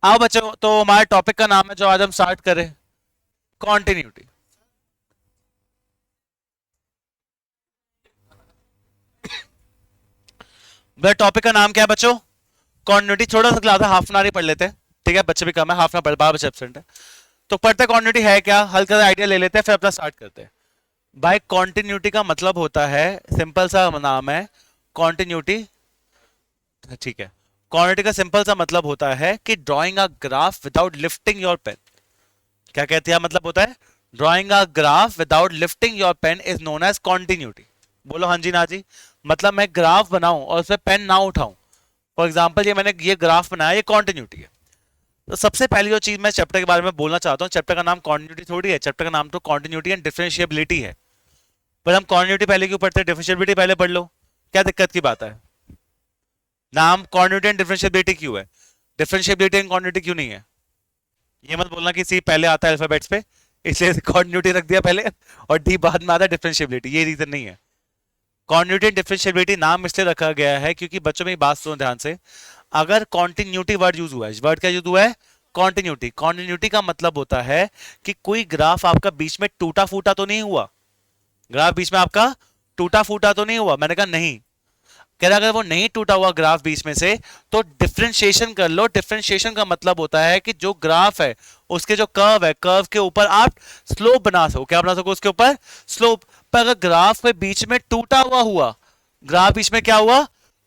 आओ बच्चों, तो हमारे टॉपिक का नाम है जो आज हम स्टार्ट करें, कॉन्टिन्यूटी। वह टॉपिक का नाम क्या है बच्चों? कॉन्टिन्यूटी। छोटा सा क्लास है, हाफ एन आवर ही पढ़ लेते हैं, ठीक है? बच्चे भी कम है, हाफ एन आवर, 12 बच्चे एब्सेंट है, तो पढ़ते कॉन्टिन्यूटी है क्या, हल्का सा आइडिया ले लेते हैं, फिर अपना स्टार्ट करते हैं। भाई कॉन्टिन्यूटी का मतलब होता है, सिंपल सा नाम है कॉन्टिन्यूटी, ठीक है? कॉन्टिन्यूटी का सिंपल सा मतलब होता है कि drawing a graph without lifting your pen. क्या कहते हैं मतलब होता है? Drawing a graph without lifting your pen is known as continuity. बोलो हाँ जी ना जी। मतलब मैं ग्राफ बनाऊं और उसमें पेन ना उठाऊं, फॉर एग्जाम्पल ये मैंने ये ग्राफ बनाया, ये कॉन्टिन्यूटी है। तो सबसे पहली जो चीज मैं चैप्टर के बारे में बोलना चाहता हूँ, चैप्टर का नाम कॉन्टिन्यूटी थोड़ी है, चैप्टर का नाम तो कॉन्टिन्यूटी एंड डिफरेंशिएबिलिटी है। पर हम कॉन्टिन्यूटी पहले क्यों पढ़ते हैं, डिफरेंशिएबिलिटी पहले पढ़ लो, क्या दिक्कत की बात है? नाम कॉन्टिन्यूटी एंड डिफरेंशिएबिलिटी क्यों है, डिफरेंशिएबिलिटी एंड कॉन्टिन्यूटी क्यों नहीं है? ये मत बोलना कि सी पहले आता है अल्फाबेट्स पे इसलिए कॉन्टिन्यूटी रख दिया पहले और डी बाद में आता है डिफरेंशिएबिलिटी, ये रीजन नहीं है। कॉन्टिन्यूटी एंड डिफरेंशिएबिलिटी नाम इसलिए रखा गया है क्योंकि बच्चों में बात सुनो ध्यान से, अगर कॉन्टिन्यूटी वर्ड यूज हुआ है, वर्ड क्या यूज हुआ है? कॉन्टिन्यूटी। कॉन्टिन्यूटी का मतलब होता है कि कोई ग्राफ आपका बीच में टूटा फूटा तो नहीं हुआ, ग्राफ बीच में आपका टूटा फूटा तो नहीं हुआ? मैंने कहा नहीं। कह रहा अगर वो नहीं टूटा हुआ ग्राफ बीच में से तो डिफरेंशिएशन कर लो। डिफरेंशिएशन का मतलब होता है कि जो ग्राफ है उसके जो कर्व है, कर्व के ऊपर आप स्लोप बना सको। क्या बना सको उसके ऊपर? स्लोप। पर अगर ग्राफ में बीच में टूटा हुआ, ग्राफ बीच में क्या हुआ,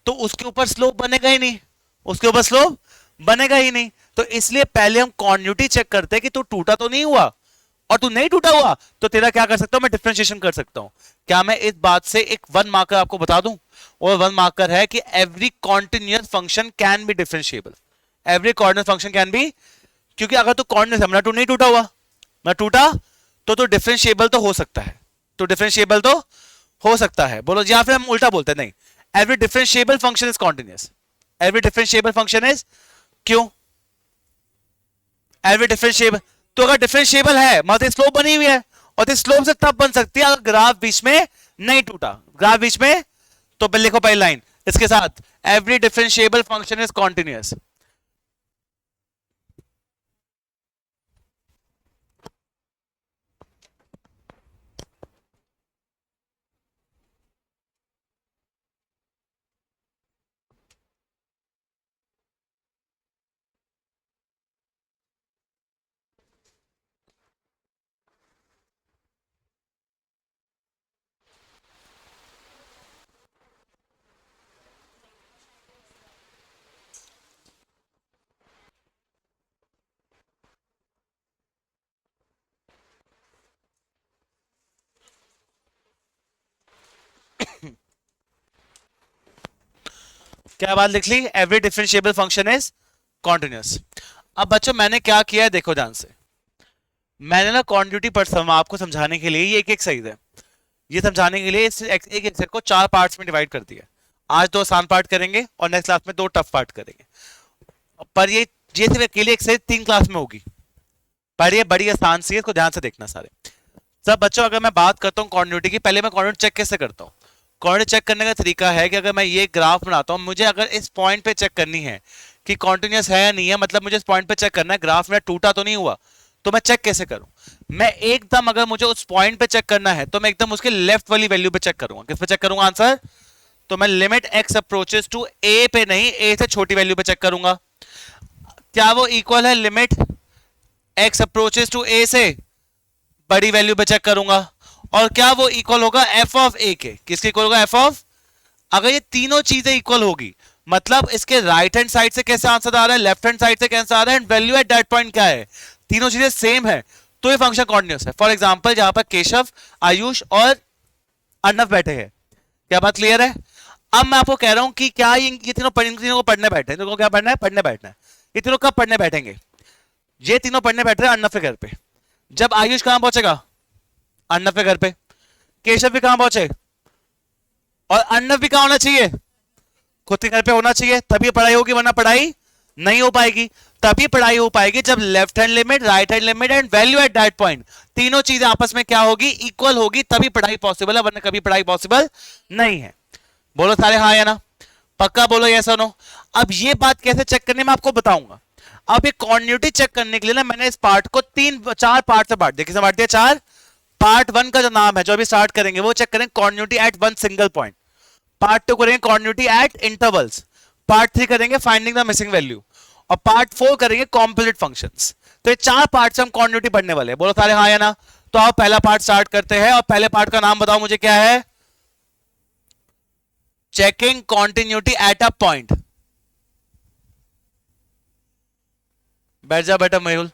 तो उसके ऊपर स्लोप बनेगा ही नहीं, उसके ऊपर स्लोप बनेगा ही नहीं। तो इसलिए पहले हम कॉन्टिन्यूटी चेक करते हैं कि तू टूटा तो नहीं हुआ, और तू नहीं टूटा हुआ तो तेरा क्या कर सकता हूं मैं, डिफरेंशिएशन कर सकता हूं। क्या मैं इस बात से एक वन मार्कर आपको बता दूं? और वन मार्कर है कि every continuous function can be differentiable. Every coordinate function can be, क्योंकि अगर तू कॉर्डिनेट समझना, तू नहीं टूटा हुआ, मैं टूटा, तो डिफरेंशिएबल तो हो सकता है, तो डिफरेंशिएबल तो हो सकता है। बोलो, या फिर हम उल्टा बोलते हैं, नहीं, every differentiable function is continuous. Every differentiable function is, क्यों एवरी डिफरेंशिएबल? तो अगर डिफरेंशिएबल है मतलब स्लोप बनी हुई है, और स्लोप से तब बन सकती है अगर ग्राफ बीच में नहीं टूटा, ग्राफ बीच में। तो लिखो पहली लाइन इसके साथ, every differentiable function is continuous. क्या बात लिख ली? Every differentiable function is continuous. अब बच्चों मैंने क्या किया है देखो ध्यान से, मैंने ना क्वांटिटी पर आपको समझाने के लिए ये एक एक्सरसाइज है, ये समझाने के लिए इस एक एक्सरसाइज को 4 पार्ट्स में डिवाइड कर दिया। आज 2 आसान पार्ट करेंगे और नेक्स्ट क्लास में 2 टफ पार्ट करेंगे। पर ये सिर्फ अकेले एक्सरसाइज 3 क्लास में होगी, पर ये बड़ी आसान सी है, इसको ध्यान से देखना सारे। सब बच्चों, अगर मैं बात करता हूँ क्वांटिटी की, पहले मैं क्वांटिटी चेक कैसे करता हूँ? क्वांटिटी चेक करने का तरीका है कि अगर मैं ये ग्राफ बनाता हूँ, मुझे अगर इस पॉइंट पे चेक करनी है कि कॉन्टिन्यूअस है या नहीं है, मतलब मुझे इस पॉइंट पे चेक करना है ग्राफ में टूटा तो नहीं हुआ, तो मैं चेक कैसे करूं? मैं एकदम, अगर मुझे उस पॉइंट पे चेक करना है तो मैं एकदम उसके लेफ्ट वाली वैल्यू पे चेक करूंगा। किस पे चेक करूंगा आंसर? तो मैं लिमिट एक्स अप्रोचेस टू ए पे नहीं, ए से छोटी वैल्यू पे चेक करूंगा। क्या वो इक्वल है लिमिट एक्स अप्रोचेस टू ए से बड़ी वैल्यू पे चेक करूंगा? और क्या वो इक्वल होगा एफ ऑफ ए के? किसके इक्वल होगा? F of. अगर ये तीनों चीजें इक्वल होगी, मतलब इसके राइट हैंड साइड से कैसे आंसर आ रहा है, लेफ्ट हैंड साइड से कैसे आ रहा है, and value at that point क्या है, तीनों चीजें सेम है, तो ये फंक्शन कॉन्टिन्यूअस है। फॉर एग्जांपल जहां पर केशव, आयुष और अर्णव बैठे हैं, क्या बात क्लियर है? अब मैं आपको कह रहा हूं कि क्या ये तीनों को पढ़ने बैठे हैं, इनको क्या पढ़ना है? पढ़ने बैठना है। ये तीनों कब पढ़ने बैठेंगे? ये तीनों पढ़ने बैठ रहे हैं अर्णव के घर पे। जब आयुष कहां पहुंचेगा? अर्णव के घर पे। केशव भी कहां पहुंचे? और अर्णव भी कहां होना चाहिए? खुद के घर पे होना चाहिए, तभी पढ़ाई होगी, वरना पढ़ाई नहीं हो पाएगी। तभी पढ़ाई हो पाएगी जब left hand limit, right hand limit and value at that point, तीनों चीजें आपस में क्या होगी? इक्वल होगी, तभी पढ़ाई पॉसिबल है, वरना कभी पढ़ाई पॉसिबल नहीं है। बोलो सारे हाँ या ना, पक्का बोलो यस और नो। अब ये बात कैसे चेक करने में आपको बताऊंगा। अब ये कॉन्टिन्यूटी चेक करने के लिए ना मैंने इस पार्ट को चार पार्ट से बांट दिया। किसने बांट दिया? चार। पार्ट वन का जो नाम है जो अभी स्टार्ट करेंगे वो चेक करेंगे continuity at one single point. Part two करेंगे continuity at intervals. Part three करेंगे फाइंडिंग द मिसिंग वैल्यू। और पार्ट फोर करेंगे कॉम्पोजिट फंक्शंस। तो ये चार पार्ट से हम कॉन्टिन्यूटी पढ़ने वाले हैं। बोलो सारे हाँ या ना? तो आप पहला पार्ट स्टार्ट करते हैं और पहले पार्ट का नाम बताओ मुझे, क्या है? Checking continuity at a point. बैठ जा बेटा मेहुल।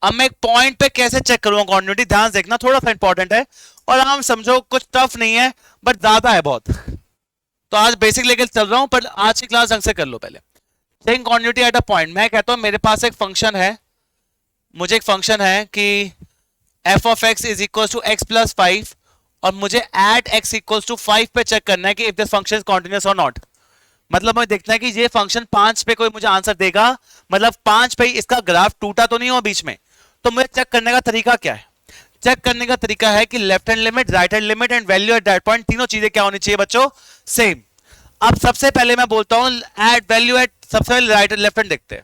अब मैं एक पॉइंट पे कैसे चेक करूंगा कॉन्टिन्यूटी, ध्यान से देखना, थोड़ा सा इंपॉर्टेंट है और हम समझो कुछ टफ नहीं है बट ज्यादा है बहुत। तो आज बेसिक लेके चल रहा हूं पर आज की क्लास ढंग से कर लो पहले। Checking continuity at a point, मैं कहता हूं मेरे पास एक फंक्शन है, मुझे एक फंक्शन है कि f of x is equal to x plus 5 और मुझे एट एक्स इक्वल टू 5 पे चेक करना है कि if this function is continuous और नॉट। मतलब मुझे देखना है कि ये फंक्शन 5 पे कोई मुझे आंसर देगा, मतलब 5 पे इसका ग्राफ टूटा तो नहीं हुआ बीच में। तो मुझे चेक करने का तरीका क्या है? चेक करने का तरीका है कि left hand limit, right hand limit and value at that point, तीनों चीजें क्या होनी चाहिए बच्चों? सेम। अब सबसे पहले मैं बोलता हूं एट वैल्यू एट, सबसे पहले राइट लेफ्ट हैंड देखते हैं।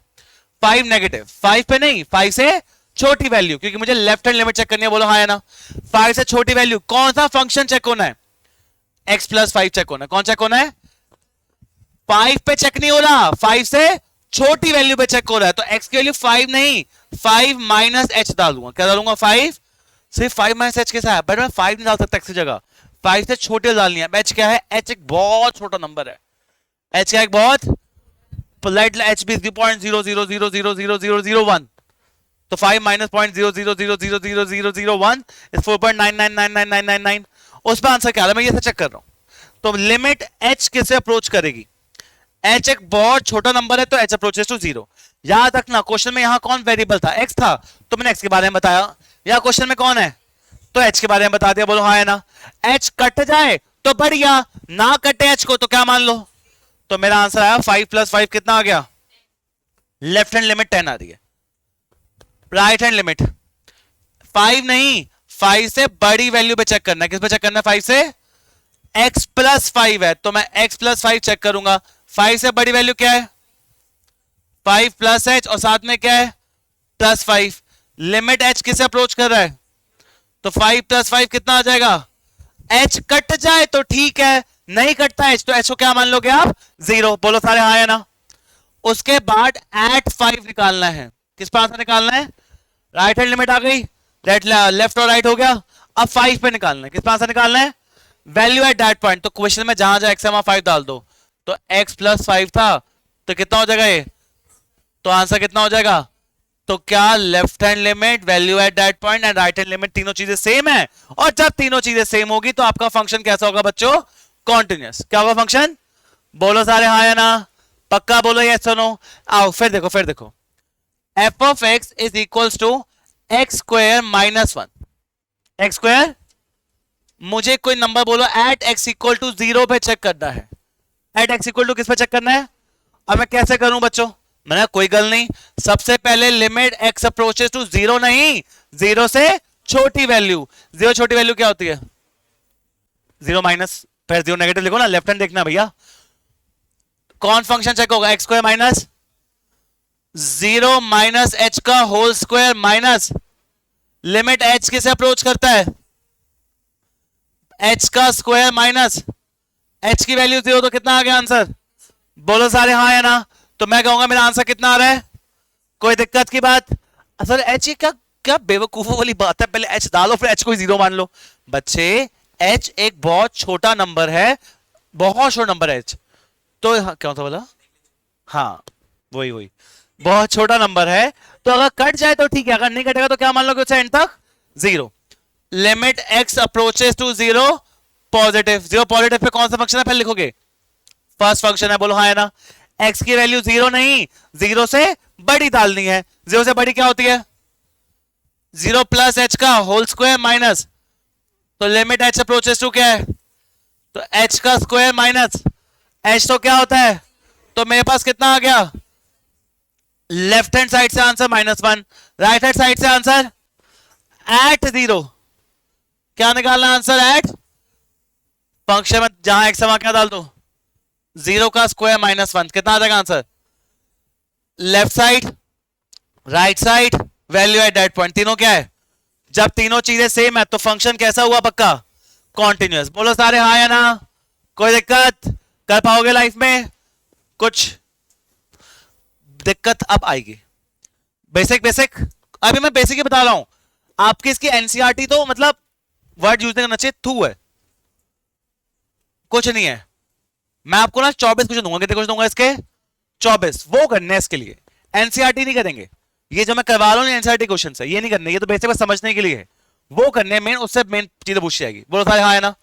5 नेगेटिव, 5 पे नहीं, 5 से छोटी वैल्यू, क्योंकि मुझे लेफ्ट हैंड लिमिट चेक करनी है। बोलो हाँ या ना? 5 से छोटी वैल्यू कौन सा फंक्शन चेक होना है? x प्लस 5 चेक होना है। कौन चेक होना है? 5 पे चेक नहीं हो रहा, 5 से छोटी वैल्यू पे चेक हो रहा है। तो x की वैल्यू 5 नहीं, 5 माइनस h डालूंगा। क्या डालूंगा? 5, सिर्फ 5 माइनस h कैसा है? बट मैं 5 नहीं डाल सकता x की जगह, 5 से छोटे डालनी है। h क्या है? h एक बहुत छोटा नंबर है। h क्या? एक बहुत पोलाइट, h भी 0.000000001। तो 5 माइनस 0.000000001 इज 4.99999999। उस पर आंसर क्या है? मैं ये चेक कर रहा हूं। तो लिमिट h किसे अप्रोच करेगी? h एक बहुत छोटा नंबर है तो h अप्रोचेस टू 0। याद रखना क्वेश्चन में यहां कौन वेरिएबल था? x था, तो मैंने x के बारे में बताया। या क्वेश्चन में कौन है? तो h के बारे में बता दिया। बोलो हाँ या ना? h कट जाए तो बढ़िया, ना कटे h को तो क्या मान लो? तो मेरा आंसर आया 5 प्लस 5 कितना आ गया? लेफ्ट हैंड लिमिट 10 आ रही है। राइट हैंड लिमिट 5 नहीं, 5 से बड़ी वैल्यू पे चेक करना है। किस पे चेक करना है? 5 से। x प्लस 5 है तो मैं x प्लस 5 चेक करूंगा। 5 से बड़ी वैल्यू क्या है? 5 प्लस h और साथ में क्या है? प्लस 5। लिमिट h किसे अप्रोच कर रहा है? तो 5 प्लस 5 कितना आ जाएगा? h कट जाए तो ठीक है, नहीं कटता h तो h को क्या मान लोगे आप? 0। बोलो सारे हाँ या ना? उसके बाद एट 5 निकालना है। किस पर आंसर निकालना है? राइट हैंड लिमिट आ गई, लेफ्ट और राइट हो गया। अब 5 पे निकालना है। किस पर आंसर निकालना है? Value at that point. तो क्वेश्चन में जहां जहां x है वहां 5 डाल दो। तो x प्लस 5 था तो कितना हो जाएगा ये? तो आंसर कितना हो जाएगा? तो क्या left hand limit, value at that point and right hand limit तीनों चीजें सेम है? और जब तीनों चीजें सेम होगी तो आपका फंक्शन कैसा होगा बच्चों? कॉन्टिन्यूअस। क्या होगा फंक्शन? बोलो सारे हाँ या ना? पक्का बोलो यस सुनो। आओ फिर देखो, फिर देखो। F of x is equals to x square minus 1। X square, मुझे कोई नंबर बोलो एट एक्स इक्वल टू 0 पे चेक करना है। एट एक्स इक्वल टू किस पे चेक करना है? अब मैं कैसे करूं बच्चों? मैंने कोई गल नहीं, सबसे पहले लिमिट x अप्रोचेस टू 0 नहीं, 0 से छोटी वैल्यू। 0 छोटी वैल्यू क्या होती है? 0 माइनस, फिर 0 नेगेटिव लिखो ना, लेफ्ट हैंड देखना भैया। कौन फंक्शन चेक होगा? X square minus 0 minus h का whole square minus limit h किसे अप्रोच करता है? h का स्क्वायर माइनस h की वैल्यू 0 तो कितना आ गया आंसर? बोलो सारे हाँ या ना? तो मैं कहूंगा मेरा आंसर कितना आ रहा है? कोई दिक्कत की बात? असल h क्या क्या बेवकूफों वाली बात है, पहले h डालो फिर h को 0 मान लो। बच्चे h एक बहुत छोटा नंबर है, बहुत छोटा नंबर है h। तो क्या था बोला? हाँ वही वही, बहुत छोटा नंबर है। तो अगर कट जाए तो ठीक है, अगर नहीं कटेगा तो क्या मान लोगे उसे एंड तक? 0। Limit x approaches to 0 positive. 0 positive पे कौन सा फंक्शन है पहले लिखोगे? फर्स्ट फंक्शन है। बोलो हाँ है ना? x की वैल्यू 0 नहीं, 0 से बड़ी डालनी है। 0 से बड़ी क्या होती है? 0 प्लस h का होल स्क्वायर माइनस, तो लिमिट h अप्रोचेस टू क्या है? तो h का स्क्वायर माइनस h तो क्या होता है? तो मेरे पास कितना आ गया? लेफ्ट हैंड साइड से आंसर -1, राइट हैंड साइड से आंसर एट 0। क्या निकालना आंसर? एट फंक्शन में जहां x है वहां क्या डाल दो? 0 का स्क्वायर -1 कितना आ जाएगा answer? Left side, right side, value at that point, तीनों क्या है? जब तीनों चीजें सेम है तो फंक्शन कैसा हुआ? पक्का कॉन्टिन्यूअस। बोलो सारे हाँ या ना? कोई दिक्कत कर पाओगे लाइफ में? कुछ दिक्कत अब आएगी। बेसिक बेसिक अभी मैं बेसिक ही बता रहा हूं आपकी। इसकी एनसीईआरटी तो मतलब वर्ड यूज नहीं करना चाहिए, थू है, कुछ नहीं है। मैं आपको ना 24 क्वेश्चन दूंगा, कितने क्वेश्चन दूंगा इसके? 24। वो करने हैं इसके लिए, एनसीईआरटी नहीं करेंगे। ये जो मैं करवा रहा हूं एनसीईआरटी क्वेश्चन है, ये नहीं करने, ये तो बेसिक बस समझने के लिए है। वो करने मेन, उससे मेन चीजें पूछी जाएगी। बोलो सारे हाँ है ना?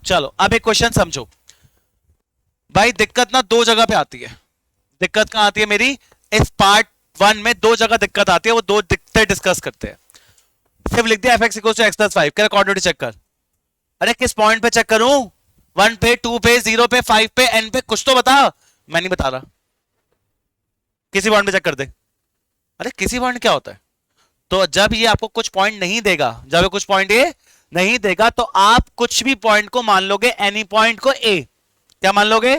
चलो अब एक क्वेश्चन समझो भाई। दिक्कत ना दो जगह पे आती है। दिक्कत कहां आती है मेरी? इस पार्ट 1 में दो जगह दिक्कत आती है, वो दो दिक्कतें डिस्कस करते हैं। सिर्फ लिख दिया fx = x+5, कह कोऑर्डिनेट चेक कर। अरे किस पॉइंट पे चेक करूं? 1 पे, 2 पे, 0 पे, 5 पे, n पे, कुछ तो बता। मैं नहीं बता रहा, किसी पॉइंट पे चेक कर दे। अरे किसी पॉइंट क्या होता है? तो जब ये आपको कुछ पॉइंट नहीं देगा, जब ये कुछ पॉइंट ये नहीं देगा तो आप कुछ भी पॉइंट को मान लोगे, एनी पॉइंट को a। क्या मान लोगे?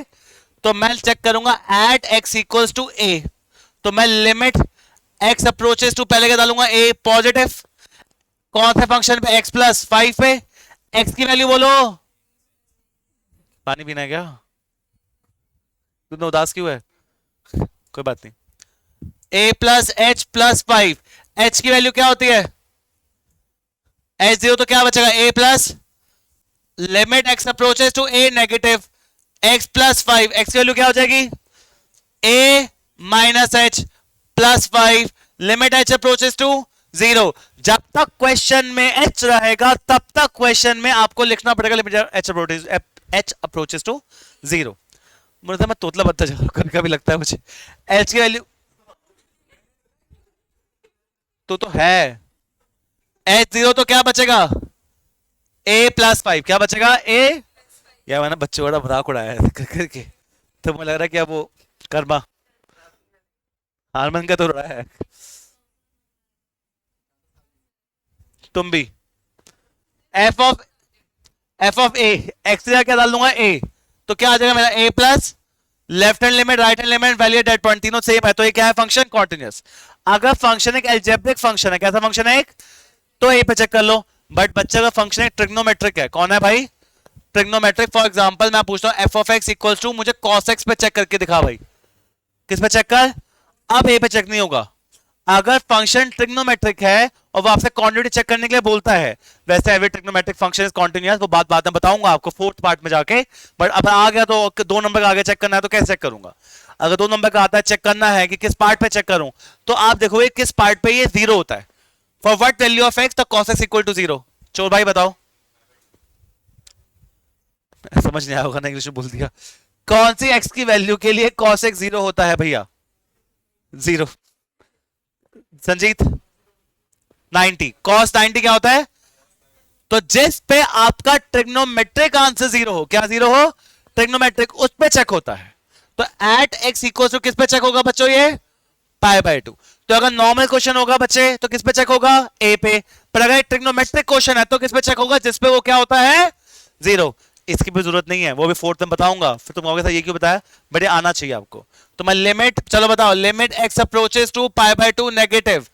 तो मैं चेक करूंगा एट x = a, तो मैं लिमिट x अप्रोचेस टू, पहले क्या डालूंगा? a positive. कौन से फंक्शन पे? x+5 पे। x की वैल्यू बोलो। पानी पीना है क्या? तुमने उदास क्यों है? कोई बात नहीं। a+h+5, h की वैल्यू क्या होती है? h0, तो क्या बचेगा? a+ limit x approaches to a negative, x+5, x की वैल्यू क्या हो जाएगी? a - h+5 limit h approaches to 0। जब तक क्वेश्चन में h रहेगा तब तक क्वेश्चन में आपको लिखना पड़ेगा लिमिट h अप्रोचेस टू 0। मुझे मैं तोतला बत्ता जा रहा हूं, कभी कभी लगता है मुझे। h की वैल्यू तो है h0, तो क्या बचेगा? a+5, क्या बचेगा? a, या मैंने बच्चे बड़ा मजाक उड़ाया है करके, तो मुझे लग रहा है कि अब वो कर्मा हारमन का तो रहा है। तुम भी f ऑफ a, x क्या डाल दूंगा? a, तो क्या आ जाएगा मेरा? a+ left hand limit, right hand limit, value at point, तीनों सेम है, तो ये क्या है? Function continuous. अगर फंक्शन एक अलजेब्रिक फंक्शन है, कैसा फंक्शन है एक, तो a पे चेक कर लो। बट बच्चे का फंक्शन एक ट्रिग्नोमेट्रिक है। कौन है भाई? ट्रिग्नोमेट्रिक। फॉर एग्जांपल मैं पूछता हूं f ऑफ x = मुझे cos x पे चेक करके दिखा भाई। किस पे चेक कर? अब a पे चेक नहीं होगा। अगर फंक्शन ट्रिग्नोमेट्रिक है और वो आपसे क्वांटिटी चेक करने के लिए बोलता है, वैसे every trigonometric function is continuous, वो बात बाद में बताऊंगा आपको 4th पार्ट में जाके। बट अब आ गया तो 2 नंबर का आगे चेक करना है तो कैसे चेक करूंगा? अगर 2 नंबर का आता है, चेक करना है कि किस पार्ट पे चेक करूं, तो आप देखोगे किस पार्ट पे ये 0 होता है। For what value of x the cos x = 0? चोर भाई बताओ। समझ नहीं आया होगा ना, इंग्लिश में बोल दिया। कौन सी x की वैल्यू के लिए cos x 0 होता है भैया? 0। संजीत 90, cos 90 क्या होता है? तो जिस पे आपका ट्रिग्नोमेट्रिक आंसर 0 हो, क्या 0 हो? ट्रिग्नोमेट्रिक, उस पे चेक होता है। तो एट x = किस पे चेक होगा बच्चों? ये π/2। तो अगर नॉर्मल क्वेश्चन होगा बच्चे तो किस पे चेक होगा? a पे। पर अगर ट्रिग्नोमेट्रिक क्वेश्चन है तो किस पे चेक होगा? जिस पे वो क्या होता है? 0। इसकी भी जरूरत नहीं है, वो भी 4th में बताऊंगा। फिर तुम कहोगे सर ये क्यों बताया? बट ये आना चाहिए आपको। तो मैं लिमिट, चलो बताओ, limit x approaches to π/2 negative,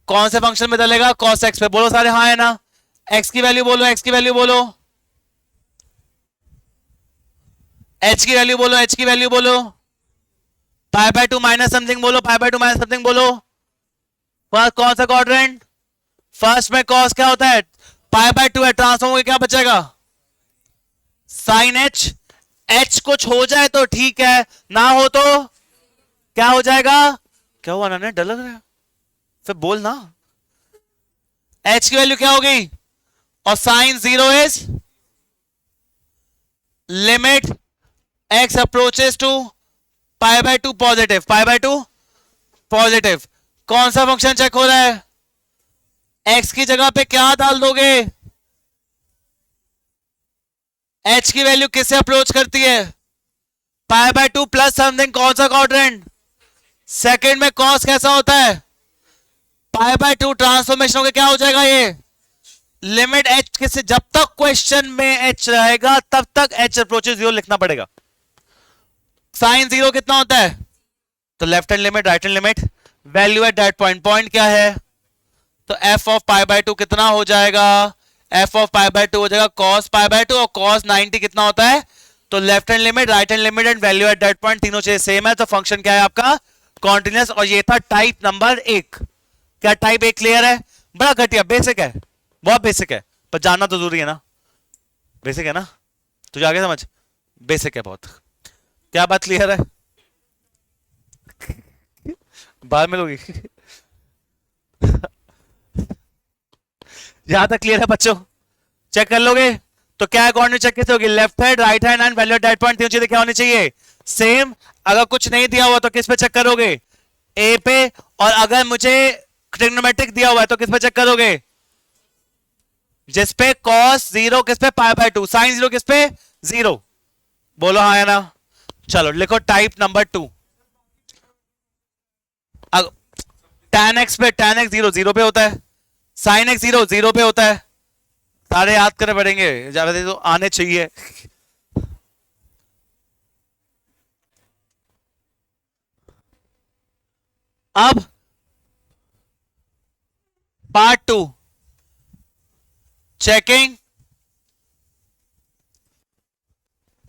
कौन से फंक्शन में डालेगा? cos x पे। बोलो सारे हाँ है ना? x की वैल्यू बोलो, x की वैल्यू बोलो, h की वैल्यू बोलो, h की वैल्यू बोलो, π/2 माइनस समथिंग बोलो, π/2 माइनस समथिंग बोलो। फर्स्ट कौन सा क्वाड्रेंट? फर्स्ट में cos क्या होता है? π/2 है, ट्रांसफॉर्म होकर क्या बचेगा? sin h। h कुछ हो जाए तो ठीक है, ना हो तो क्या हो जाएगा? क्या हुआ ना, डर लग रहा है? फिर बोल ना। h की वैल्यू क्या होगी? और sine 0 is limit x approaches to π/2 positive, π/2 positive. कौन सा फंक्शन चेक हो रहा है? x की जगह पे क्या डाल दोगे? h की वैल्यू किससे अप्रोच करती है? π/2 प्लस समथिंग। कौन सा क्वाड्रेंट? सेकंड में cos कैसा होता है? π/2 ट्रांसफॉर्मेशन होकर क्या हो जाएगा? ये लिमिट h किससे, जब तक क्वेश्चन में h रहेगा तब तक h अप्रोचेस 0 लिखना पड़ेगा। साइन जीरो कितना होता है? तो left hand limit right hand limit, value at that point, point क्या है? तो F of pi by two कितना हो जाएगा? F of pi by two हो जाएगा कॉस पाई बाय टू, और कॉस 90 कितना होता है? तो left hand limit right hand limit and value at that point तीनों चीजें सेम है, तो फंक्शन क्या है आपका? कॉन्टिन्यूअस। और ये था टाइप नंबर 1। क्या टाइप 1 क्लियर है? बड़ा घटिया, बेसिक है, बहुत बेसिक है, पर जानना तो जरूरी है ना। बेसिक है ना, तुझे आगे समझ, बेसिक है बहुत। क्या बात क्लियर है? बाद में लोगी यहां तक क्लियर है बच्चों? चेक कर लोगे? तो क्या है कोऑर्डिनेट चेक कैसे होगी? Left hand right hand and value at that point तीनों चीजें क्या होनी चाहिए? सेम। अगर कुछ नहीं दिया हुआ तो किस पे चेक करोगे? ए पे। और अगर मुझे ट्रिग्नोमेट्रिक दिया हुआ है तो किस पे चेक करोगे? जिस पे कॉस जीरो, किस पे? Pi by two. Sine zero किस पे? जीरो। बोलो हाँ या ना? चलो लिखो टाइप नंबर 2। tan x पे, tan x जीरो जीरो पे होता है, sin x जीरो जीरो पे होता है। सारे याद करने पड़ेंगे, ज्यादा तो आने चाहिए। अब part 2, checking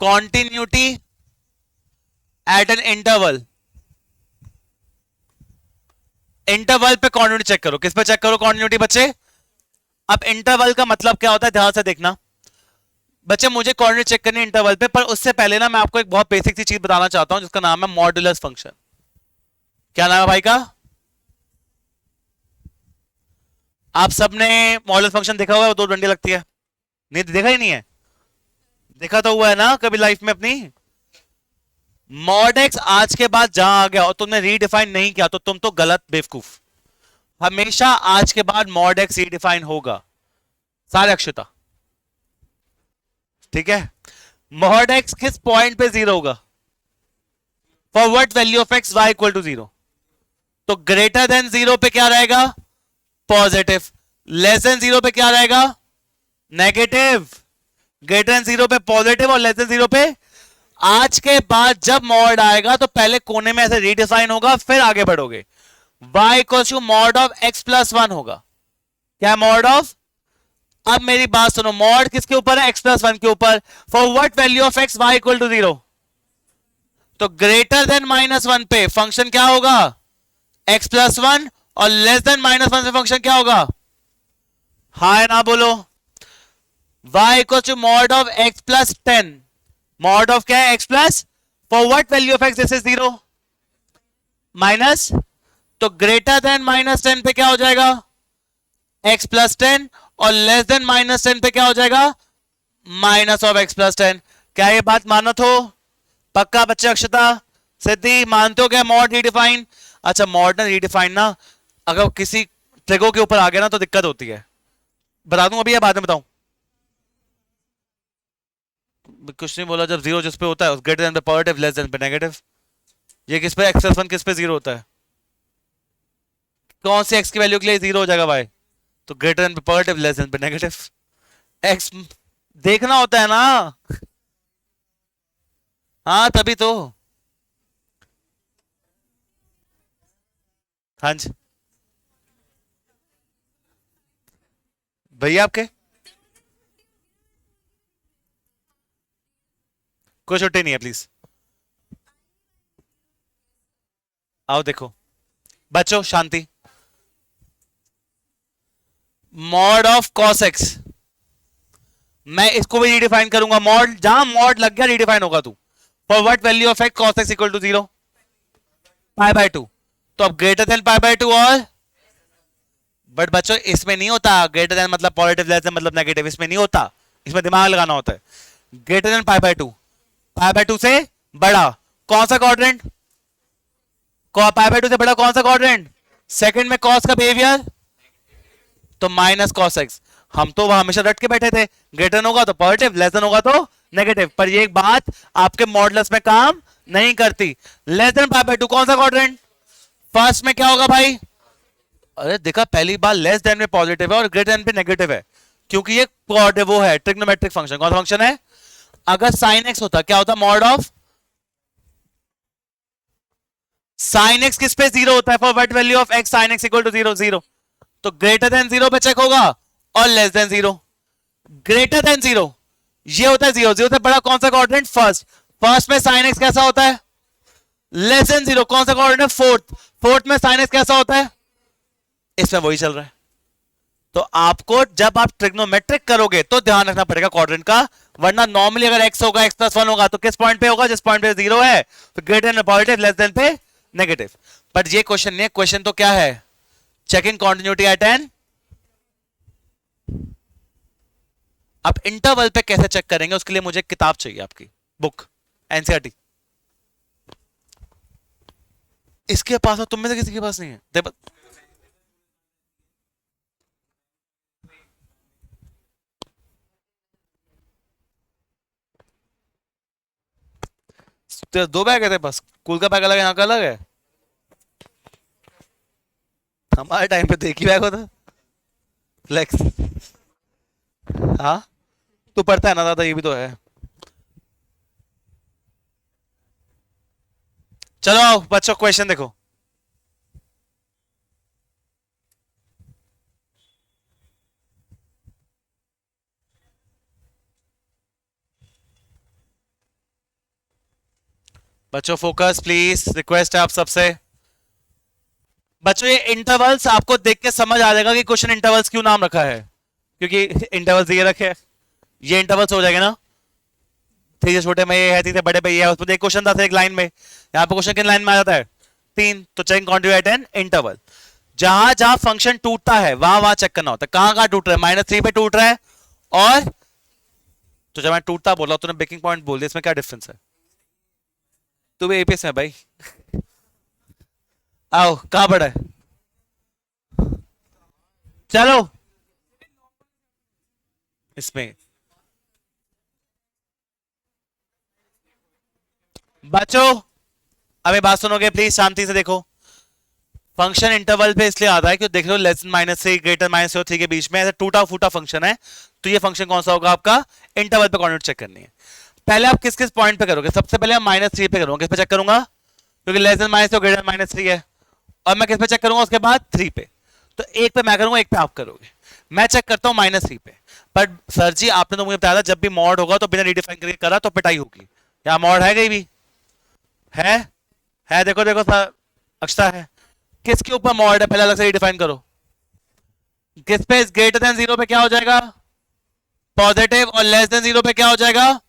continuity at an interval. Interval पे कॉन्टिन्यूटी चेक करो। किस पे चेक करो कॉन्टिन्यूटी बच्चे? अब इंटरवल का मतलब क्या होता है, ध्यान से देखना बच्चे। मुझे कॉन्टिन्यूटी चेक करनी है इंटरवल पे, पर उससे पहले ना मैं आपको एक बहुत बेसिक सी चीज बताना चाहता हूं जिसका नाम है मॉड्यूलस फंक्शन। क्या नाम है भाई का? आप सबने मॉड्यूलस फंक्शन देखा हुआ है? वो दो डंडी लगती है, नहीं देखा ही नहीं है? देखा तो हुआ है ना कभी लाइफ में अपनी? मॉड एक्स आज के बाद जहां आ गया और तुमने रीडिफाइन नहीं किया तो तुम तो गलत बेवकूफ। हमेशा आज के बाद मॉड एक्स रीडिफाइन होगा, सारे अक्षता, ठीक है? मॉड एक्स किस पॉइंट पे जीरो होगा? For what value of x y equal to zero. तो ग्रेटर देन जीरो पे क्या रहेगा? पॉजिटिव। लेस देन जीरो पे क्या रहेगा? नेगेटिव। ग्रेटर देन जीरो पे पॉजिटिव और लेस देन जीरो पे। आज के बाद जब मॉड आएगा तो पहले कोने में ऐसे रीडिफाइन होगा, फिर आगे बढ़ोगे। y equals to mod of x plus 1 होगा। क्या मॉड ऑफ? अब मेरी बात सुनो, मॉड किसके ऊपर है? x प्लस 1 के ऊपर। For what value of x y equal to 0। तो ग्रेटर देन -1 पे फंक्शन क्या होगा? x plus 1। और लेस देन -1 पे फंक्शन क्या होगा? हाँ ना बोलो? y equal to mod of x plus 10। Mod of क्या है? x plus. For what value of x? This is 0 minus. तो ग्रेटर देन -10 पे क्या हो जाएगा? x plus 10। और लेस देन -10 पे क्या हो जाएगा? Minus of x plus 10। क्या ये बात मानो तो? पक्का बच्चे? अक्षता सिद्धि मानते हो क्या मॉड रीडिफाइन? अच्छा मॉड ना रीडिफाइन ना अगर किसी ट्रिगो के ऊपर आ गया ना तो दिक्कत होती है। बता दूं अभी या बाद में बताऊं? कुछ नहीं बोला। जब जीरो जिस पे होता है ग्रेटर देन पे पॉजिटिव, लेस देन पे नेगेटिव। ये किस पे? एक्स प्लस 1 किस पे जीरो होता है? कौन सी एक्स की वैल्यू के लिए जीरो हो जाएगा भाई? तो ग्रेटर देन पे पॉजिटिव, लेस देन पे नेगेटिव। एक्स देखना होता है ना। हाँ तभी तो। हाँ जी भैया आपके कोई छुट्टी नहीं है प्लीज। आओ देखो बच्चों शांति। मॉड ऑफ कॉस एक्स, मैं इसको भी रीडिफाइन करूंगा। मॉड जहां मॉड लग गया रीडिफाइन होगा तू। For what value of x cos x equal to 0 pi by 2। तो अब ग्रेटर देन पाई बाय 2 और बट बच्चों इसमें नहीं होता ग्रेटर देन मतलब पॉजिटिव, लेस देन मतलब नेगेटिव, इसमें नहीं होता। इसमें दिमाग लगाना होता है। Greater than pi by 2, pi by 2 से बड़ा कौन सा क्वाड्रेंट? पाई बाय 2 से बड़ा कौन सा क्वाड्रेंट? सेकंड में कॉस का बिहेवियर तो माइनस कॉस एक्स। हम तो वह हमेशा रट के बैठे थे ग्रेटर होगा तो पॉजिटिव, लेस देन होगा तो नेगेटिव। पर ये एक बात आपके मॉडुलस में काम नहीं करती। लेस देन पाई बाय 2 कौन सा क्वाड्रेंट? फर्स्ट में क्या होगा भाई? अरे देखा पहली बार लेस देन में पॉजिटिव है और ग्रेटर देन पे नेगेटिव है, क्योंकि ये वो है ट्रिग्नोमेट्रिक फंक्शन। कौन सा फंक्शन है? अगर साइन एक्स होता क्या होता? मॉड ऑफ साइन एक्स किस पे जीरो होता है? For what value of x sine x equal to zero? Zero. तो ग्रेटर देन जीरो पे चेक होगा और less than zero. Greater than zero ये होता है जीरो। जीरो से बड़ा कौन सा कोऑर्डिनेट? फर्स्ट। फर्स्ट में साइन एक्स कैसा होता है? Less than zero. कौन सा कोऑर्डिनेट? फोर्थ। फोर्थ में साइन एक्स कैसा होता है? इसमें वही चल रहा है। तो आपको जब आप ट्रिग्नोमेट्रिक करोगे तो ध्यान रखना पड़ेगा क्वाड्रेंट का, वरना नॉर्मली अगर x होगा x प्लस 1 होगा तो किस पॉइंट पे होगा? जिस पॉइंट पे जीरो है। तो greater than positive, less than पे नेगेटिव। बट ये क्वेश्चन नहीं है। क्वेश्चन तो क्या है? Checking continuity at an. आप इंटरवल पे कैसे चेक करेंगे उसके लिए मुझे किताब चाहिए, आपकी बुक एनसीईआरटी। इसके पास हो, तुम में से किसी के पास नहीं है? तो दो बैग है तेरे पास? स्कूल का बैग अलग है, यहाँ का अलग है। हमारे टाइम पे तो एक ही बैग होता। फ्लेक्स। हाँ तू पढ़ता है ना दादा, ये भी तो है। चलो आओ बच्चों, क्वेश्चन देखो। बच्चों फोकस प्लीज, रिक्वेस्ट है आप सबसे। बच्चों ये इंटरवल्स आपको देख के समझ आ जाएगा कि क्वेश्चन इंटरवल्स क्यों नाम रखा है, क्योंकि इंटरवल्स ये रखे हैं। ये इंटरवल्स हो जाएगा ना, थ्री से छोटे में ये है, थ्री से बड़े पे ये है। उसमें एक क्वेश्चन था एक लाइन में, यहाँ पे क्वेश्चन किन लाइन में आ जाता है? तीन। तो check continuity at an interval. जहां जहां फंक्शन टूटता है वहां वहां चेक करना होता है। कहां कहां टूट रहा है? -3 पे टूट रहा है। और तो जब मैं टूटता बोला तूने ब्रेकिंग पॉइंट बोल दिया, इसमें क्या डिफरेंस है? तू भी एपीएस में भाई। आओ कहां पड़ा है? चलो इसमें बच्चों अभी बात सुनोगे प्लीज, शांति से देखो। फंक्शन इंटरवल पे इसलिए आता है कि देख लो लेस देन -3 ग्रेटर -3 के बीच में ऐसा टूटा फूटा फंक्शन है। तो ये फंक्शन कौन सा होगा आपका? इंटरवल पे कॉर्डिनेट चेक करनी है। पहले आप किस किस पॉइंट पे करोगे? सबसे पहले -3 पे करूंगा। किस पे चेक करूंगा? क्योंकि लेस देन -3 ग्रेटर -3 है। और मैं किस पे चेक करूंगा उसके बाद? 3 पे। तो एक पे मैं करूंगा, एक पे आप करोगे। मैं चेक करता हूँ -3 पे। पर सर जी आपने तो मुझे बताया था जब भी मॉड होगा तो बिना रिडिफाइन करके करा तो पिटाई होगी। यहाँ मॉड है कहीं भी? है देखो देखो सर, अक्षता है। किसके ऊपर मॉड है पहले अलग से डिफाइन करो। किस पे? ग्रेटर देन जीरो पे क्या हो जाएगा? पॉजिटिव। और लेस देन जीरो पे क्या हो जाएगा?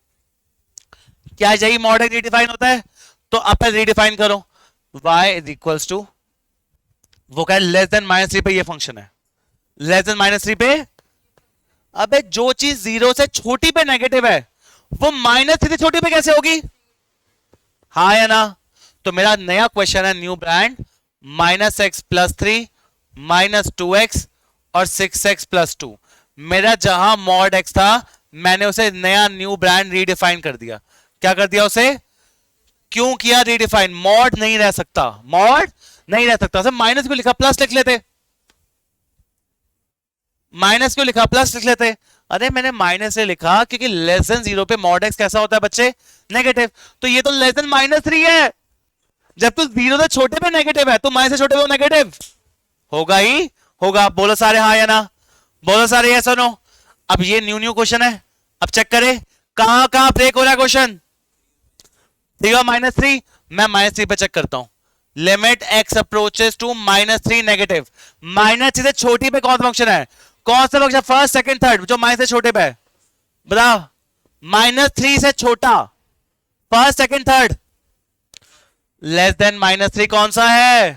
क्या यही मॉड रीडिफाइन होता है? तो आप रीडिफाइन करो। y इज इक्वल्स टू, वो क्या है? लेस देन -3 पे ये फंक्शन है। लेस देन -3 पे, अबे जो चीज जीरो से छोटी पे नेगेटिव है वो -3 से छोटी पे कैसे होगी? हाँ या ना? तो मेरा नया क्वेश्चन है, न्यू ब्रांड, -x+3 -2x और 6x+2। मेरा जहां मॉड x था मैंने उसे नया न्यू ब्रांड रीडिफाइन कर दिया। क्या कर दिया उसे? क्यों किया रीडिफाइन? मॉड नहीं रह सकता, मॉड नहीं रह सकता। सब माइनस क्यों लिखा? प्लस लिख लेते। माइनस क्यों लिखा? प्लस लिख लेते। अरे मैंने माइनस से लिखा क्योंकि लेस देन जीरो पे मॉड एक्स कैसा होता है बच्चे? नेगेटिव। तो ये तो लेस देन -3 है। जब तू जीरो से छोटे पे नेगेटिव है तो माइनस से छोटे पे नेगेटिव होगा ही होगा। बोलो सारे हाँ या ना? बोलो सारे यस और नो। अब ये न्यू न्यू क्वेश्चन है, अब चेक करें कहां कहां ब्रेक हो रहा है क्वेश्चन। ठीक है -3, मैं -3 पे चेक करता हूं। Limit x approaches to -3 negative. -3 से छोटी पे कौन सा फंक्शन है? कौन सा फंक्शन? फर्स्ट सेकंड थर्ड जो माइनस से छोटे पे है, बताओ। -3 से छोटा, first second third. Less than -3 कौन सा है?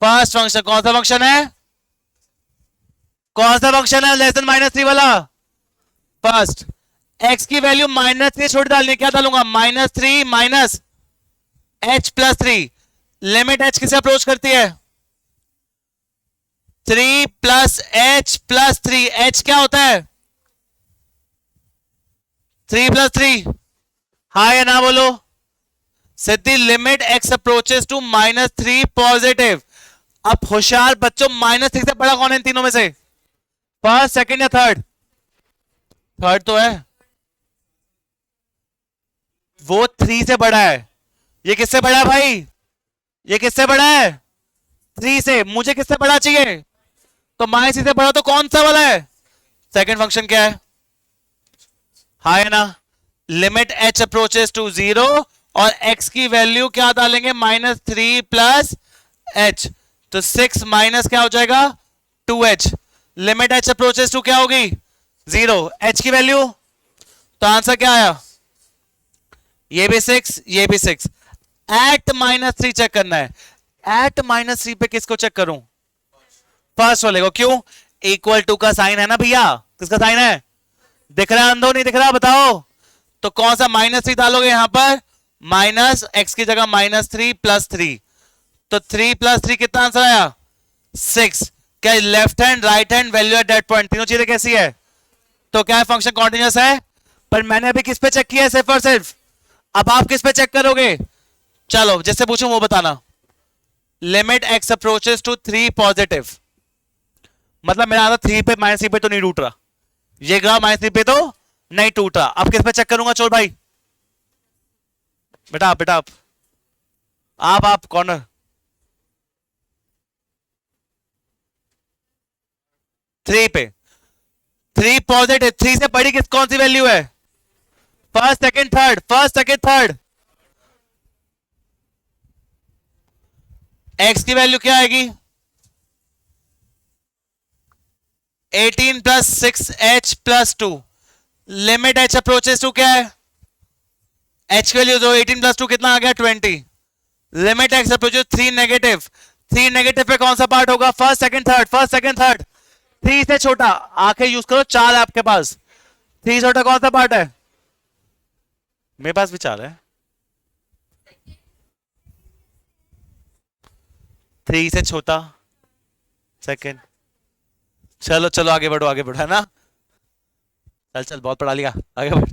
First function. कौन सा फंक्शन है? कौन सा फंक्शन है लेस देन -3 वाला? फर्स्ट। x की वैल्यू -3 छोड़ डालनी, क्या डालूंगा? -3 माइनस h+3। लिमिट h किसे अप्रोच करती है? 3 + h+3। h क्या होता है? 3 + 3। हाँ या ना बोलो? Siddhi limit x approaches to -3 positive. अब होशियार बच्चों, -3 से बड़ा कौन है इन तीनों में से? फर्स्ट सेकंड या थर्ड? थर्ड तो है, वो 3 से बड़ा है। ये किससे बड़ा है भाई? ये किससे बड़ा है? 3 से। मुझे किससे बड़ा चाहिए? तो माइनस 3 से बड़ा तो कौन सा वाला है? सेकंड फंक्शन क्या है? हाँ है ना, लिमिट h अप्रोचेस टू 0 और x की वैल्यू क्या डालेंगे? -3 प्लस h, तो 6 माइनस क्या हो जाएगा? 2h। Limit h approaches to क्या होगी? 0, h की वैल्यू। तो आंसर क्या आया? ये भी 6, ये भी 6। एट -3 चेक करना है। एट -3 पे किसको चेक करूं? फर्स्ट वाले को। क्यों? इक्वल टू का साइन है ना भैया। किसका साइन है? दिख रहा है अंधो, नहीं दिख रहा? बताओ। तो कौन सा -3 डालोगे यहां पर? माइनस एक्स की जगह -3 प्लस 3, तो 3 प्लस 3 कितना आंसर आया? 6। क्या left hand right hand value at that point तीनों चीजें कैसी है? तो क्या है? फंक्शन कॉन्टिन्यूस है। पर मैंने अभी किस पे चेक किया है? सिर्फ और सिर्फ। अब आप किस पे चेक करोगे? चलो जिससे पूछूं वो बताना। Limit x approaches to 3 positive, मतलब मेरा आधा 3 पे -3 पे तो नहीं टूट रहा, ये ग्राफ -3 पे तो नहीं टूट रहा। अब किस पे चेक करूंगा? चोर भाई बेटा, बेटा आप कॉर्नर। 3 पे। 3 पॉजिटिव, 3 से बड़ी किस कौन सी वैल्यू है? First second third, first second third. X की वैल्यू क्या आएगी? 18 plus 6h plus 2। Limit h approaches to क्या है? h की वैल्यू दो, 18 प्लस 2 कितना आ गया? 20। Limit x approaches 3 negative. 3 negative पे कौन सा पार्ट होगा? First second third, first second third. 3 से छोटा आंखें यूज करो, 4 है आपके पास। 3 छोटा कौन सा पार्ट है? मेरे पास भी 4 है। 3 से छोटा सेकंड। चलो चलो आगे बढ़ो, आगे बढ़ो, है ना? चल चल बहुत पढ़ा लिया, आगे बढ़।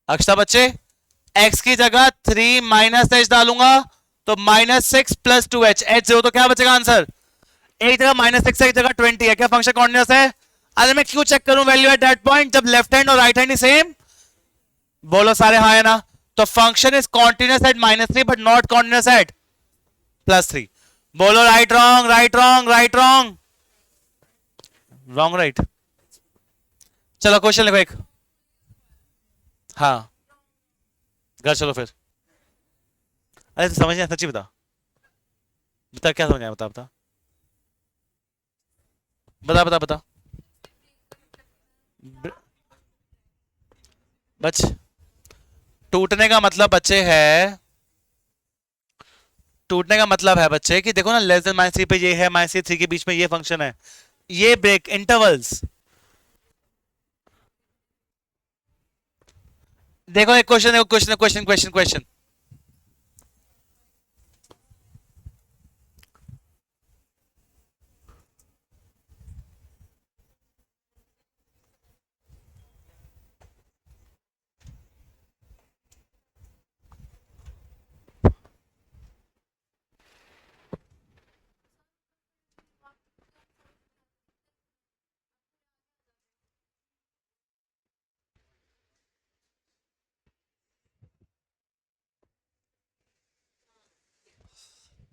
अक्षता बच्चे, x की जगह 3 माइनस एच डालूंगा तो -6 प्लस 2h, h 0 तो क्या बचेगा आंसर? एक जगह -6 है, एक जगह 20 है। क्या फंक्शन कॉन्टिन्यूस है? अरे मैं क्यों चेक करूं वैल्यू एट दैट पॉइंट जब लेफ्ट हैंड और राइट हैंड ही सेम? बोलो सारे हाँ है ना? तो function is continuous at -3 but not continuous at +3। बोलो right wrong, right wrong, right wrong, wrong right. चलो क्वेश्चन लिखो एक। हाँ घर चलो फिर। अरे तो समझ नहीं आया, सच्ची बता, बता क्या समझ आया? बता बता बता बता बता। बच टूटने का मतलब बच्चे है, टूटने का मतलब है बच्चे कि देखो ना, लेस देन -3 पे ये है, -3 के बीच में ये फंक्शन है, ये ब्रेक इंटरवल्स। देखो एक क्वेश्चन, देखो question question question question.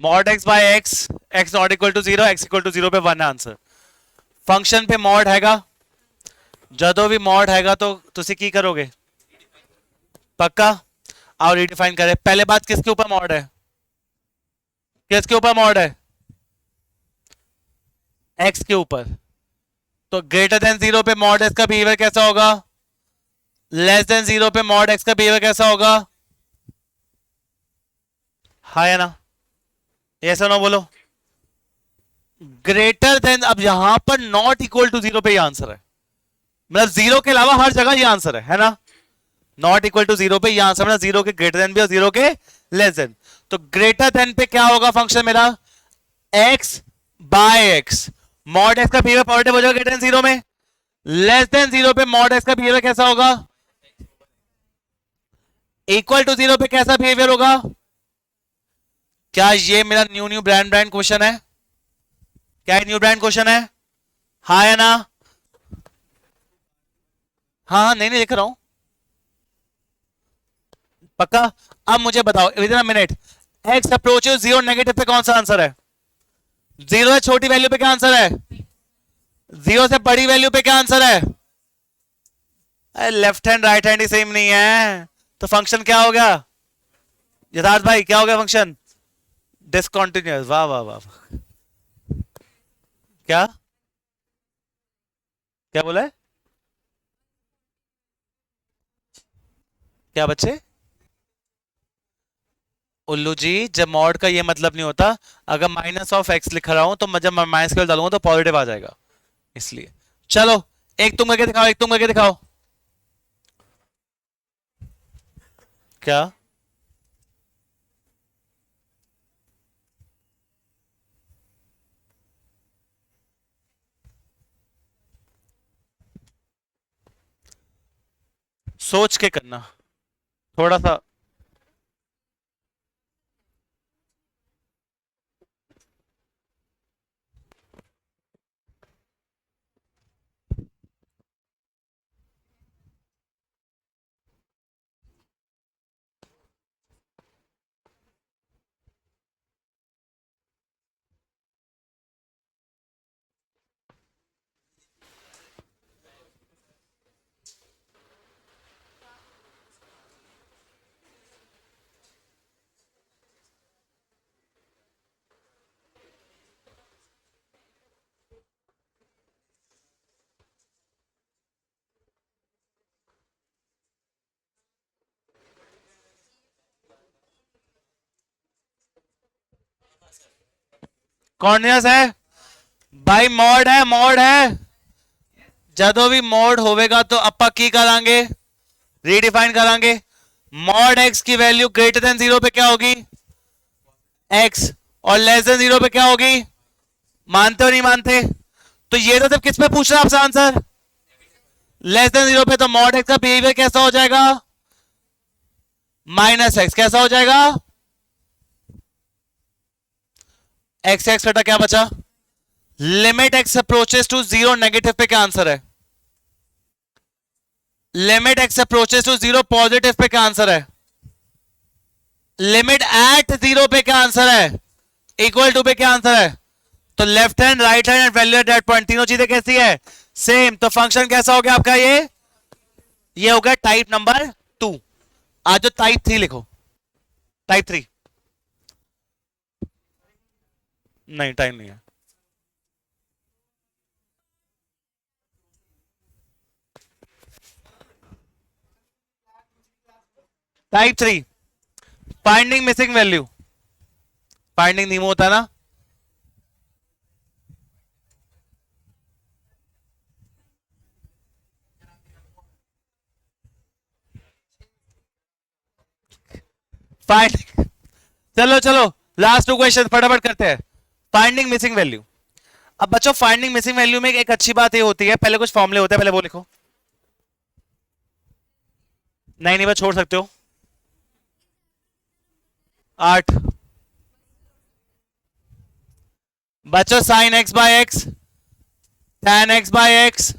Mod x by x, x not equal to 0, x equal to 0 पे 1 है आंसर। फंक्शन पे मॉड हैगा, जदों भी मॉड हैगा तो तुसी की करोगे? पक्का? और रिडिफाइन करें। पहले बात किसके ऊपर मॉड है? किसके ऊपर मॉड है? x के ऊपर। तो ग्रेटर देन 0 पे मॉड x का बिहेवियर कैसा होगा? लेस देन 0 पे मॉड x का बिहेवियर कैसा होगा? हाँ या ना? ऐसा ना बोलो। ग्रेटर देन, अब यहां पर नॉट इक्वल टू 0 पे ये आंसर है, मतलब 0 के अलावा हर जगह ये आंसर है ना? नॉट इक्वल टू 0 पे ये आंसर, मतलब 0 के ग्रेटर देन भी और 0 के लेस देन। तो ग्रेटर देन पे क्या होगा फंक्शन मेरा? x by x। Mod x का बिहेवियर पॉजिटिव हो जाएगा ग्रेटर देन 0 में। लेस देन 0 पे मॉड x का बिहेवियर कैसा होगा? इक्वल टू 0 पे कैसा बिहेवियर होगा? क्या ये मेरा new new brand brand question है? क्या न्यू ब्रांड क्वेश्चन है? हाँ या ना? हाँ हाँ, नहीं नहीं लिख रहा हूं, पक्का? अब मुझे बताओ with in a minute, x approaches zero negative पे कौन सा आंसर है? जीरो से छोटी वैल्यू पे क्या आंसर है? जीरो से बड़ी वैल्यू पे क्या आंसर है? लेफ्ट हैंड राइट हैंड ही सेम नहीं है, तो फंक्शन क्या हो गया यथार्थ भाई? क्या हो गया फंक्शन? डिसकंटिन्यूअस। वाह वाह वाह। क्या क्या बोला है? क्या बच्चे? उल्लू जी, जब मॉड का ये मतलब नहीं होता, अगर माइनस ऑफ एक्स लिख रहा हूं तो मैं जब माइनस के डालूंगा तो पॉजिटिव आ जाएगा, इसलिए। चलो एक तुम करके दिखाओ, एक तुम करके दिखाओ। क्या? सोच के करना थोड़ा सा। कॉर्नियस है भाई, मॉड है, मॉड है। जदों भी मॉड होवेगा तो अपा की करांगे, रीडिफाइन करांगे। मॉड एक्स की वैल्यू ग्रेटर देन जीरो पे क्या होगी? एक्स। और लेस देन जीरो पे क्या होगी? मानते हो नहीं मानते? तो ये तो सिर्फ किस पे पूछ रहा है आपसे आंसर? लेस देन जीरो पे। तो मॉड एक्स का बिहेवियर कैसा हो जाएगा? Minus x. कैसा हो जाएगा? एक्स एक्स बेटा क्या बचा? Limit x approaches to zero negative पे क्या आंसर है? Limit x approaches to zero positive पे क्या आंसर है? लिमिट एट जीरो पे क्या आंसर है? इक्वल टू पे क्या आंसर है? तो left hand right hand and value at that point, तीनों चीजें कैसी है? सेम। तो फंक्शन कैसा हो गया आपका? ये हो गया टाइप नंबर 2। आज जो टाइप 3 लिखो, टाइप 3। नहीं टाइम नहीं है। Type 3 finding missing value. Finding नहीं होता ना? फाइंडिंग। चलो चलो लास्ट 2 क्वेश्चन फटाफट करते हैं। Finding missing value. अब बच्चों फाइंडिंग मिसिंग वैल्यू में एक अच्छी बात ये होती है, पहले कुछ फॉर्मूले होते हैं, पहले वो लिखो। नहीं नहीं बस छोड़ सकते हो। 8 बच्चों sine x by x, tan x by x,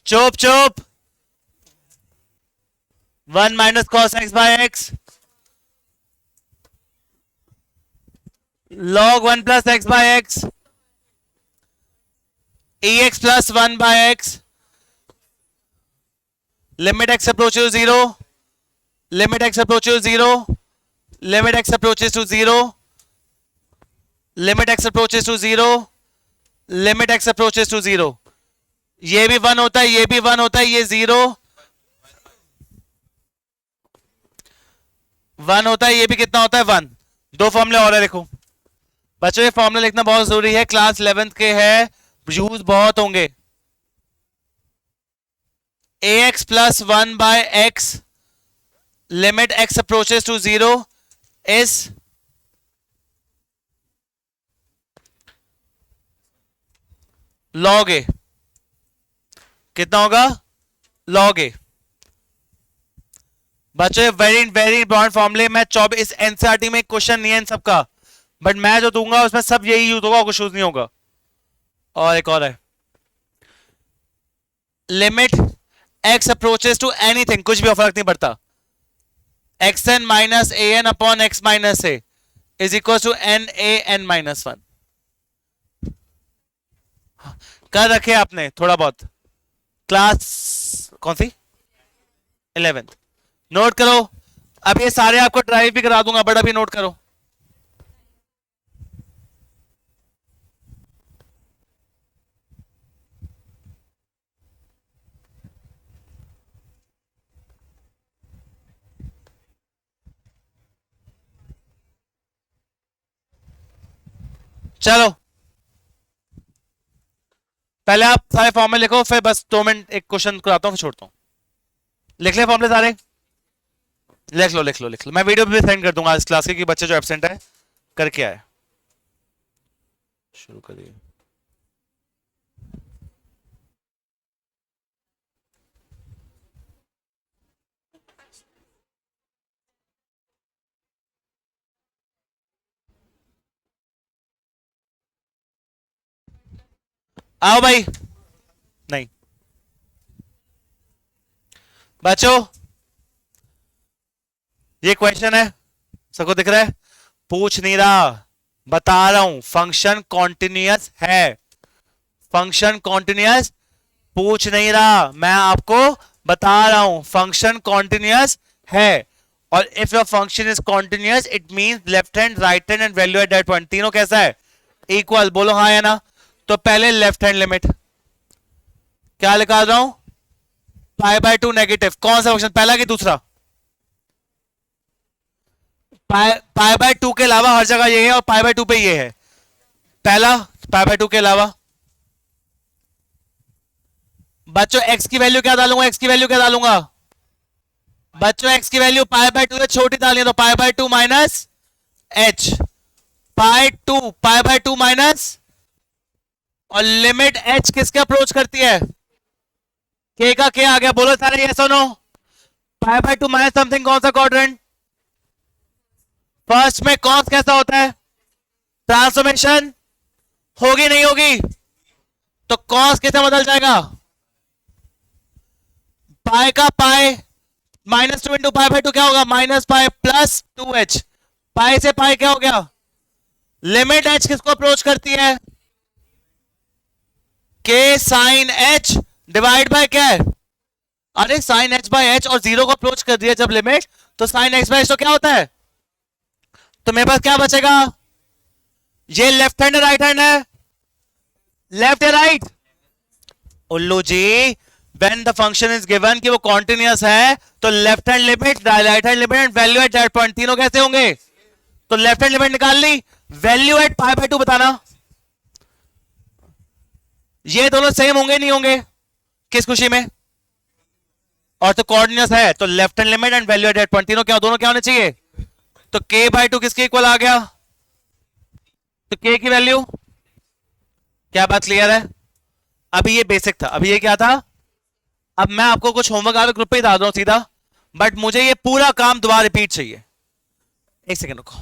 चुप चुप, 1 minus cos x by x, log 1 plus x by x, e x plus 1 by x, limit x approaches to 0, limit x approaches to 0, limit x approaches to 0, limit x approaches to 0, limit x approaches to 0। ये भी 1 होता है, ये भी 1 होता है, ये 0 1 होता है, ये भी कितना होता है? 1। 2 फॉर्मूले और है देखो बच्चों, ये फॉर्मूला लिखना बहुत जरूरी है, क्लास 11th के है, यूज बहुत होंगे। ax plus 1 by x, limit x approaches to 0 is log a। कितना होगा? log a। बच्चों ये वेरी वेरी इंपॉर्टेंट फॉर्मूले। मैं 24 एनसीईआरटी में क्वेश्चन नहीं है इन सबका, बट मैं जो दूंगा उसमें सब यही यूज होगा, कुछ यूज नहीं होगा। और एक और है, limit x approaches to anything, कुछ भी फर्क नहीं पड़ता, x n minus a n upon x minus a, is equal to n a n minus one. कर रखे आपने थोड़ा बहुत, क्लास कौन सी 11th। नोट करो, अब ये सारे आपको ड्राइव भी करा दूंगा, बट अभी नोट करो। चलो पहले आप सारे फॉर्मूले लिखो, फिर बस 2 मिनट एक क्वेश्चन कराता हूं, फिर छोड़ता हूं। लिख ले फॉर्मूले सारे, लिख लो लिख लो लिख लो। मैं वीडियो भी सेंड कर दूंगा इस क्लास के कि बच्चे जो एब्सेंट है करके आए। शुरू करिए। आओ भाई। नहीं बच्चों, ये क्वेश्चन है, सबको दिख रहा है? पूछ नहीं रहा, बता रहा हूं, फंक्शन कॉन्टिन्यूअस है। फंक्शन कॉन्टिन्यूअस पूछ नहीं रहा, मैं आपको बता रहा हूं फंक्शन कॉन्टिन्यूअस है। और if your function is continuous it means left hand, right hand and value at that point तीनों कैसा है? इक्वल। बोलो हाँ या ना। तो पहले लेफ्ट हैंड लिमिट क्या लिखा रहा हूं? पाई बाय 2 नेगेटिव। कौन सा फंक्शन, पहला कि दूसरा? पाई बाय 2 के अलावा हर जगह ये है और पाई बाय 2 पे ये है। पहला पाई बाय 2 के अलावा। बच्चों x की वैल्यू क्या डालूंगा? x की वैल्यू क्या डालूंगा? बच्चों x की वैल्यू पाई बाय 2 से छोटी डालनी है, तो पाई by 2 minus h। Pi by 2 minus, और लिमिट h किसके अप्रोच करती है? k का k आ गया। बोलो सारे ये सुनो। पाई बाय 2 माइनस समथिंग कौन सा क्वाड्रेंट? फर्स्ट में कॉस कैसा होता है? ट्रांसफॉर्मेशन होगी नहीं होगी? तो कॉस कैसे बदल जाएगा? पाई का pi minus 2 into pi by 2 क्या होगा? Minus pi plus 2h। पाई से पाई क्या हो गया? लिमिट h किसको अप्रोच करती है? k sine h divide by क्या है? अरे साइन h बाय h, और जीरो को अप्रोच कर दिया जब लिमिट, तो साइन x बाय h तो क्या होता है? तो मेरे पास क्या बचेगा? ये लेफ्ट हैंड राइट हैंड है, लेफ्ट या राइट? उल्लू जी, when the function is given कि वो कॉन्टिन्यूअस है, तो left hand limit, right hand limit and value at that point तीनों कैसे होंगे? तो लेफ्ट हैंड लिमिट निकाल ली, वैल्यू एट पाई बाय 2 बताना। ये दोनों सेम होंगे नहीं होंगे? किस खुशी में? और तो कॉर्डिनेट्स है, तो left hand limit and value at that point तीनों क्या, दोनों क्या होने चाहिए? तो k बाय 2 किसके इक्वल आ गया? तो k की वैल्यू, क्या बात क्लियर है? अभी ये बेसिक था, अभी ये क्या था? अब मैं आपको कुछ होमवर्क आगे ग्रुप पे ही डाल रहा हूं सीधा, बट मुझे ये पूरा काम दोबारा रिपीट चाहिए। एक सेकेंड रुको।